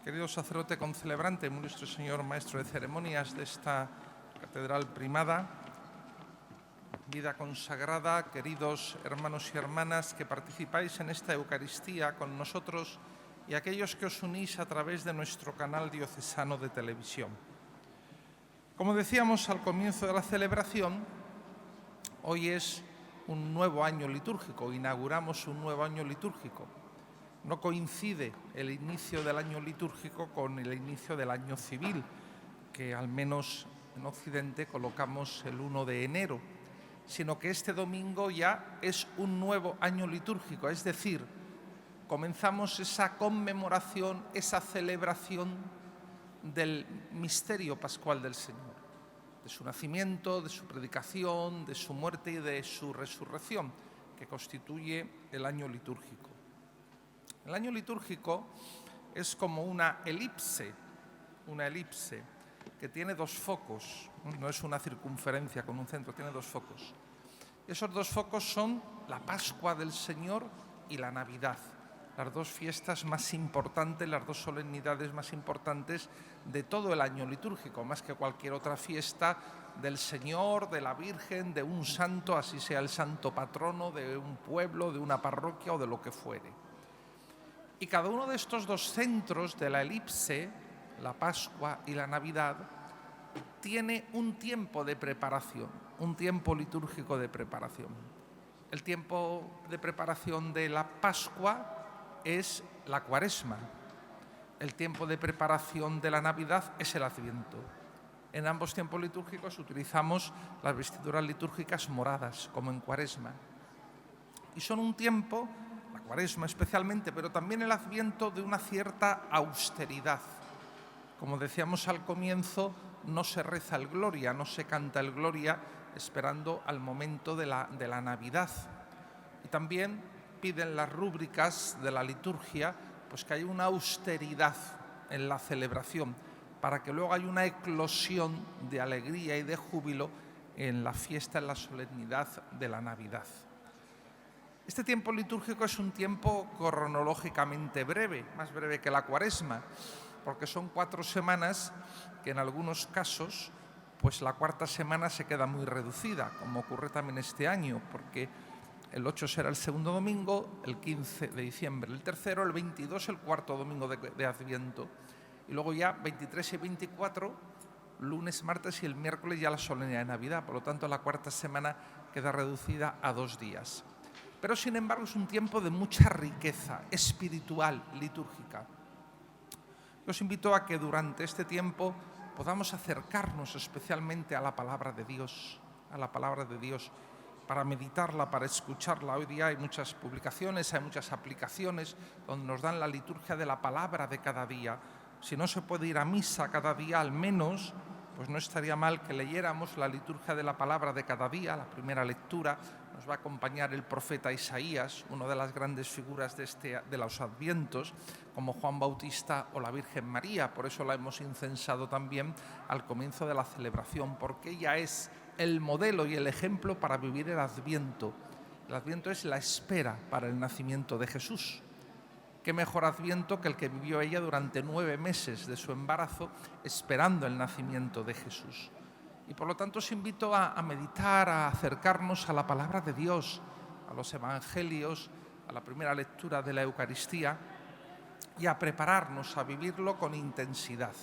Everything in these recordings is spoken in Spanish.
Querido sacerdote concelebrante, muy ilustre señor maestro de ceremonias de esta catedral primada, vida consagrada, queridos hermanos y hermanas que participáis en esta Eucaristía con nosotros y aquellos que os unís a través de nuestro canal diocesano de televisión. Como decíamos al comienzo de la celebración, hoy es un nuevo año litúrgico, inauguramos un nuevo año litúrgico. No coincide el inicio del año litúrgico con el inicio del año civil, que al menos en Occidente colocamos el 1 de enero, sino que este domingo ya es un nuevo año litúrgico, es decir, comenzamos esa conmemoración, esa celebración del misterio pascual del Señor, de su nacimiento, de su predicación, de su muerte y de su resurrección, que constituye el año litúrgico. El año litúrgico es como una elipse que tiene dos focos, no es una circunferencia con un centro, tiene dos focos. Esos dos focos son la Pascua del Señor y la Navidad, las dos fiestas más importantes, las dos solemnidades más importantes de todo el año litúrgico, más que cualquier otra fiesta del Señor, de la Virgen, de un santo, así sea el santo patrono de un pueblo, de una parroquia o de lo que fuere. Y cada uno de estos dos centros de la elipse, la Pascua y la Navidad, tiene un tiempo de preparación, un tiempo litúrgico de preparación. El tiempo de preparación de la Pascua es la Cuaresma. El tiempo de preparación de la Navidad es el Adviento. En ambos tiempos litúrgicos utilizamos las vestiduras litúrgicas moradas, como en Cuaresma. Y son un tiempo, la Cuaresma especialmente, pero también el Adviento, de una cierta austeridad. Como decíamos al comienzo, no se reza el Gloria, no se canta el Gloria esperando al momento de la Navidad. Y también piden las rúbricas de la liturgia pues que haya una austeridad en la celebración, para que luego haya una eclosión de alegría y de júbilo en la fiesta, en la solemnidad de la Navidad. Este tiempo litúrgico es un tiempo cronológicamente breve, más breve que la Cuaresma, porque son 4 semanas que en algunos casos, pues la cuarta semana se queda muy reducida, como ocurre también este año, porque el 8 será el segundo domingo, el 15 de diciembre el tercero, el 22 el cuarto domingo de Adviento, y luego ya 23 y 24, lunes, martes y el miércoles ya la solemnidad de Navidad. Por lo tanto, la cuarta semana queda reducida a 2 días. Pero, sin embargo, es un tiempo de mucha riqueza espiritual, litúrgica. Yo os invito a que durante este tiempo podamos acercarnos especialmente a la palabra de Dios, para meditarla, para escucharla. Hoy día hay muchas publicaciones, hay muchas aplicaciones donde nos dan la liturgia de la palabra de cada día. Si no se puede ir a misa cada día, al menos, pues no estaría mal que leyéramos la liturgia de la palabra de cada día. La primera lectura nos va a acompañar el profeta Isaías, una de las grandes figuras de los Advientos, como Juan Bautista o la Virgen María. Por eso la hemos incensado también al comienzo de la celebración, porque ella es el modelo y el ejemplo para vivir el Adviento. El Adviento es la espera para el nacimiento de Jesús. Qué mejor Adviento que el que vivió ella durante 9 meses de su embarazo, esperando el nacimiento de Jesús. Y por lo tanto os invito a meditar, a acercarnos a la palabra de Dios, a los evangelios, a la primera lectura de la Eucaristía y a prepararnos a vivirlo con intensidad.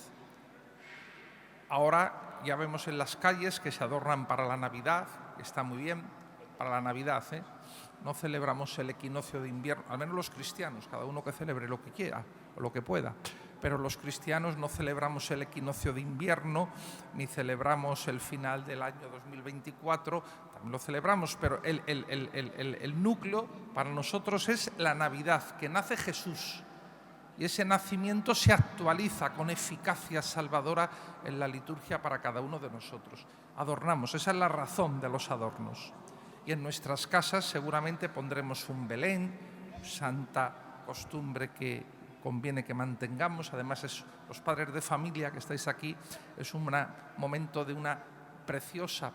Ahora ya vemos en las calles que se adornan para la Navidad, está muy bien, para la Navidad, No celebramos el equinoccio de invierno, al menos los cristianos, cada uno que celebre lo que quiera o lo que pueda, pero los cristianos no celebramos el equinoccio de invierno, ni celebramos el final del año 2024, también lo celebramos, pero el núcleo para nosotros es la Navidad, que nace Jesús. Y ese nacimiento se actualiza con eficacia salvadora en la liturgia para cada uno de nosotros. Adornamos, esa es la razón de los adornos. Y en nuestras casas seguramente pondremos un Belén, santa costumbre que conviene que mantengamos. Además, los padres de familia que estáis aquí, es un momento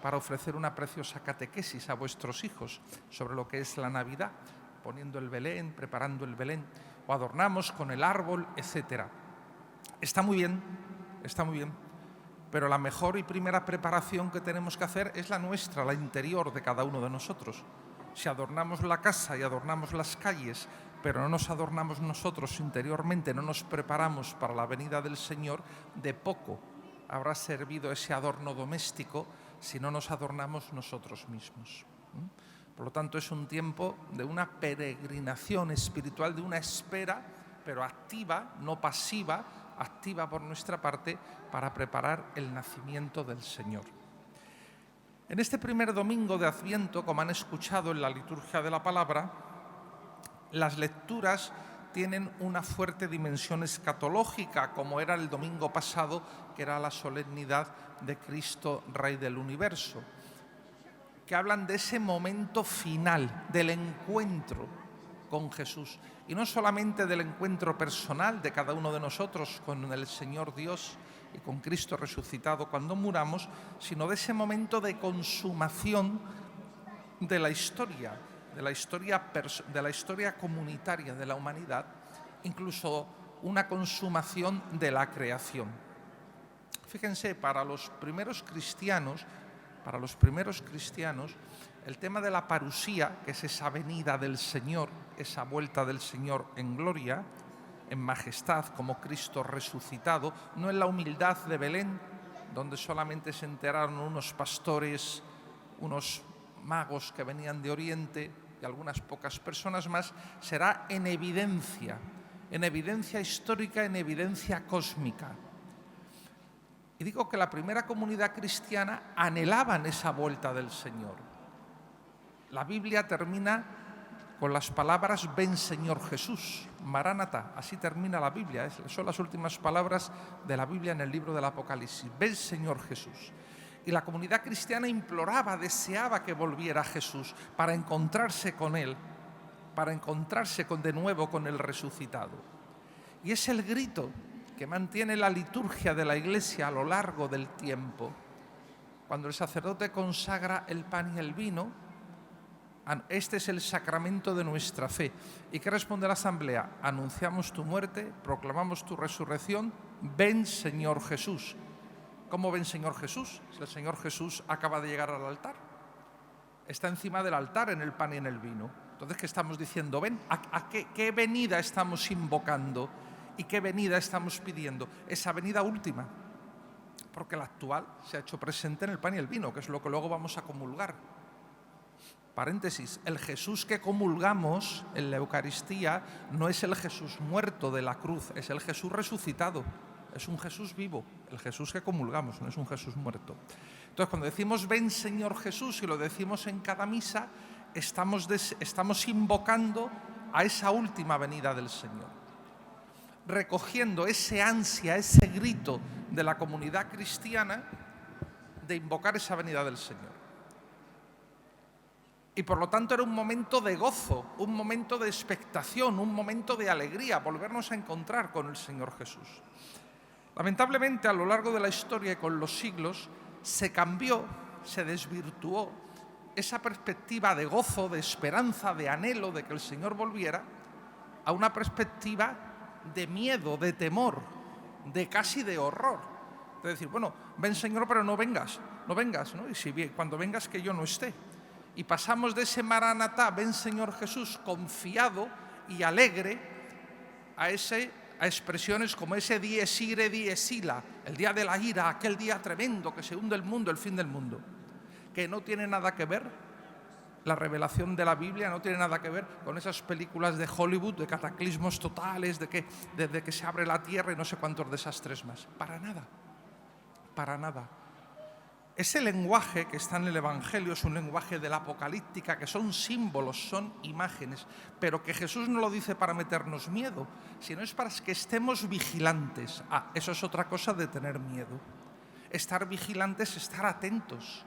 para ofrecer una preciosa catequesis a vuestros hijos sobre lo que es la Navidad, poniendo el Belén, preparando el Belén, o adornamos con el árbol, etc. Está muy bien, pero la mejor y primera preparación que tenemos que hacer es la nuestra, la interior de cada uno de nosotros. Si adornamos la casa y adornamos las calles, pero no nos adornamos nosotros interiormente, no nos preparamos para la venida del Señor, de poco habrá servido ese adorno doméstico si no nos adornamos nosotros mismos. Por lo tanto, es un tiempo de una peregrinación espiritual, de una espera, pero activa, no pasiva, activa por nuestra parte para preparar el nacimiento del Señor. En este primer domingo de Adviento, como han escuchado en la liturgia de la palabra, las lecturas tienen una fuerte dimensión escatológica, como era el domingo pasado, que era la solemnidad de Cristo, Rey del Universo, que hablan de ese momento final, del encuentro con Jesús. Y no solamente del encuentro personal de cada uno de nosotros con el Señor Dios y con Cristo resucitado cuando muramos, sino de ese momento de consumación de la historia comunitaria de la humanidad, incluso una consumación de la creación. Fíjense, para los primeros cristianos, el tema de la parusía, que es esa venida del Señor, esa vuelta del Señor en gloria, en majestad, como Cristo resucitado, no en la humildad de Belén, donde solamente se enteraron unos pastores, unos magos que venían de Oriente y algunas pocas personas más, será en evidencia histórica, en evidencia cósmica. Y digo que la primera comunidad cristiana anhelaban esa vuelta del Señor. La Biblia termina con las palabras «Ven Señor Jesús», Maránata, así termina la Biblia, son las últimas palabras de la Biblia en el libro del Apocalipsis, «Ven Señor Jesús». Y la comunidad cristiana imploraba, deseaba que volviera Jesús para encontrarse con Él, para encontrarse de nuevo con el resucitado. Y es el grito que mantiene la liturgia de la Iglesia a lo largo del tiempo. Cuando el sacerdote consagra el pan y el vino, este es el sacramento de nuestra fe. ¿Y qué responde la asamblea? Anunciamos tu muerte, proclamamos tu resurrección, ven Señor Jesús. ¿Cómo ven Señor Jesús? Si el Señor Jesús acaba de llegar al altar. Está encima del altar en el pan y en el vino. Entonces, ¿qué estamos diciendo? Ven, ¿a qué venida estamos invocando y qué venida estamos pidiendo? Esa venida última, porque la actual se ha hecho presente en el pan y el vino, que es lo que luego vamos a comulgar. Paréntesis, el Jesús que comulgamos en la Eucaristía no es el Jesús muerto de la cruz, es el Jesús resucitado. Es un Jesús vivo, el Jesús que comulgamos, no es un Jesús muerto. Entonces, cuando decimos ven Señor Jesús y lo decimos en cada misa, estamos invocando a esa última venida del Señor, recogiendo ese ansia, ese grito de la comunidad cristiana de invocar esa venida del Señor. Y por lo tanto era un momento de gozo, un momento de expectación, un momento de alegría, volvernos a encontrar con el Señor Jesús. Lamentablemente, a lo largo de la historia y con los siglos, se cambió, se desvirtuó esa perspectiva de gozo, de esperanza, de anhelo de que el Señor volviera, a una perspectiva de miedo, de temor, de casi de horror. De decir, bueno, ven Señor, pero no vengas, ¿no? Y si cuando vengas que yo no esté. Y pasamos de ese Maranatá, ven Señor Jesús, confiado y alegre, a expresiones como ese dies irae, dies illa, el día de la ira, aquel día tremendo que se hunde el mundo, el fin del mundo, que no tiene nada que ver, la revelación de la Biblia no tiene nada que ver con esas películas de Hollywood, de cataclismos totales, de que se abre la tierra y no sé cuántos desastres más. Para nada, para nada. Ese lenguaje que está en el Evangelio es un lenguaje de la apocalíptica, que son símbolos, son imágenes, pero que Jesús no lo dice para meternos miedo, sino es para que estemos vigilantes. Eso es otra cosa de tener miedo. Estar vigilantes, estar atentos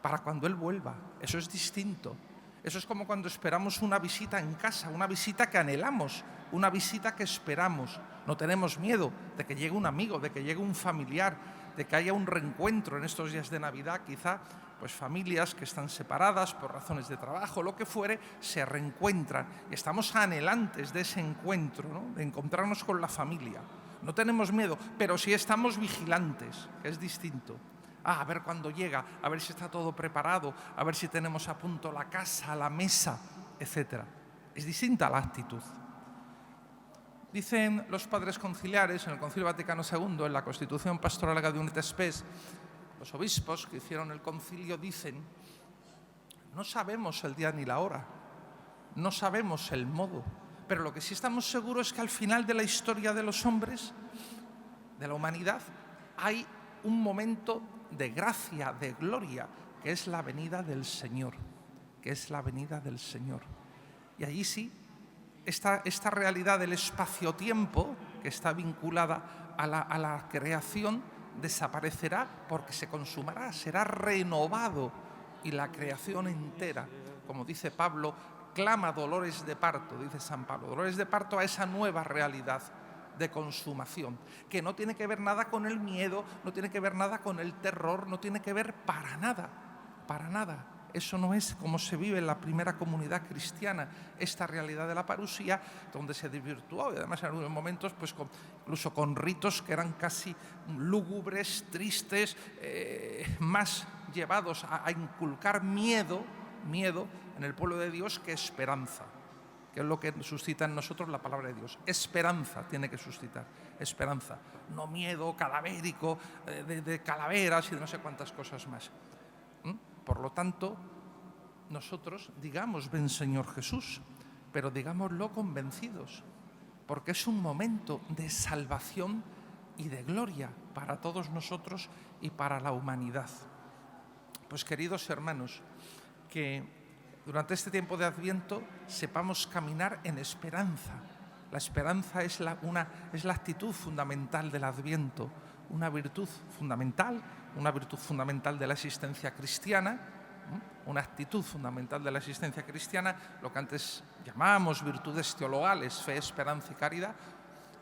para cuando Él vuelva. Eso es distinto. Eso es como cuando esperamos una visita en casa, una visita que anhelamos, una visita que esperamos. No tenemos miedo de que llegue un amigo, de que llegue un familiar, de que haya un reencuentro en estos días de Navidad. Quizá pues familias que están separadas por razones de trabajo, lo que fuere, se reencuentran. Estamos anhelantes de ese encuentro, ¿no? De encontrarnos con la familia. no tenemos miedo, pero sí estamos vigilantes, que es distinto. A ver cuándo llega, a ver si está todo preparado, a ver si tenemos a punto la casa, la mesa, etc. Es distinta la actitud. Dicen los padres conciliares en el Concilio Vaticano II, en la Constitución Pastoral Gaudium et Spes, los obispos que hicieron el concilio dicen: no sabemos el día ni la hora, no sabemos el modo, pero lo que sí estamos seguros es que al final de la historia de los hombres, de la humanidad, hay un momento de gracia, de gloria, que es la venida del Señor, que es la venida del Señor. Y allí sí, esta realidad del espacio-tiempo, que está vinculada a la creación, desaparecerá porque se consumará, será renovado, y la creación entera, como dice Pablo, clama dolores de parto, dice San Pablo, dolores de parto a esa nueva realidad de consumación, que no tiene que ver nada con el miedo, no tiene que ver nada con el terror, no tiene que ver para nada, para nada. Eso no es como se vive en la primera comunidad cristiana, esta realidad de la parusía, donde se desvirtuó, y además en algunos momentos pues incluso con ritos que eran casi lúgubres, tristes, más llevados a inculcar miedo en el pueblo de Dios que esperanza, que es lo que suscita en nosotros la palabra de Dios. Esperanza tiene que suscitar, esperanza, no miedo cadavérico, de calaveras y de no sé cuántas cosas más. Por lo tanto, nosotros digamos: ven Señor Jesús, pero digámoslo convencidos, porque es un momento de salvación y de gloria para todos nosotros y para la humanidad. Pues queridos hermanos, que durante este tiempo de Adviento sepamos caminar en esperanza. La esperanza es la actitud fundamental del Adviento, una virtud fundamental de la existencia cristiana, una actitud fundamental de la existencia cristiana, lo que antes llamábamos virtudes teologales, fe, esperanza y caridad.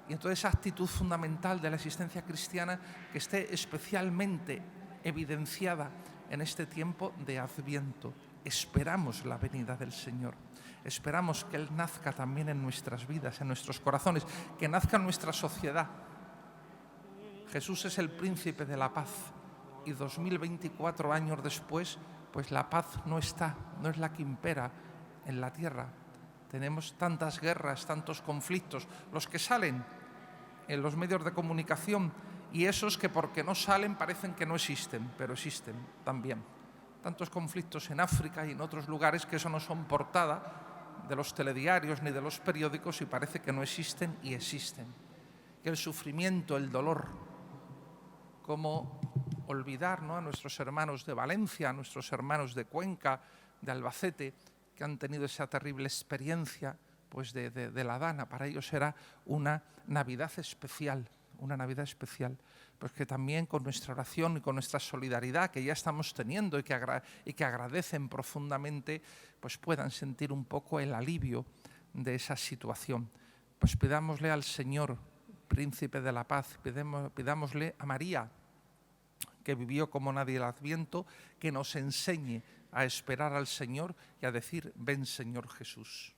Y entonces esa actitud fundamental de la existencia cristiana que esté especialmente evidenciada en este tiempo de Adviento. Esperamos la venida del Señor, esperamos que Él nazca también en nuestras vidas, en nuestros corazones, que nazca en nuestra sociedad. Jesús es el príncipe de la paz y 2024 años después, pues la paz no es la que impera en la tierra. Tenemos tantas guerras, tantos conflictos, los que salen en los medios de comunicación y esos que porque no salen parecen que no existen, pero existen también. Tantos conflictos en África y en otros lugares que eso no son portada de los telediarios ni de los periódicos y parece que no existen y existen. Que el sufrimiento, el dolor, cómo olvidar, ¿no?, a nuestros hermanos de Valencia, a nuestros hermanos de Cuenca, de Albacete, que han tenido esa terrible experiencia pues de la Dana. Para ellos era una Navidad especial, pues que también con nuestra oración y con nuestra solidaridad que ya estamos teniendo y que agradecen profundamente, pues puedan sentir un poco el alivio de esa situación. Pues pidámosle al Señor, Príncipe de la Paz, pidámosle a María, que vivió como nadie el Adviento, que nos enseñe a esperar al Señor y a decir: ven Señor Jesús.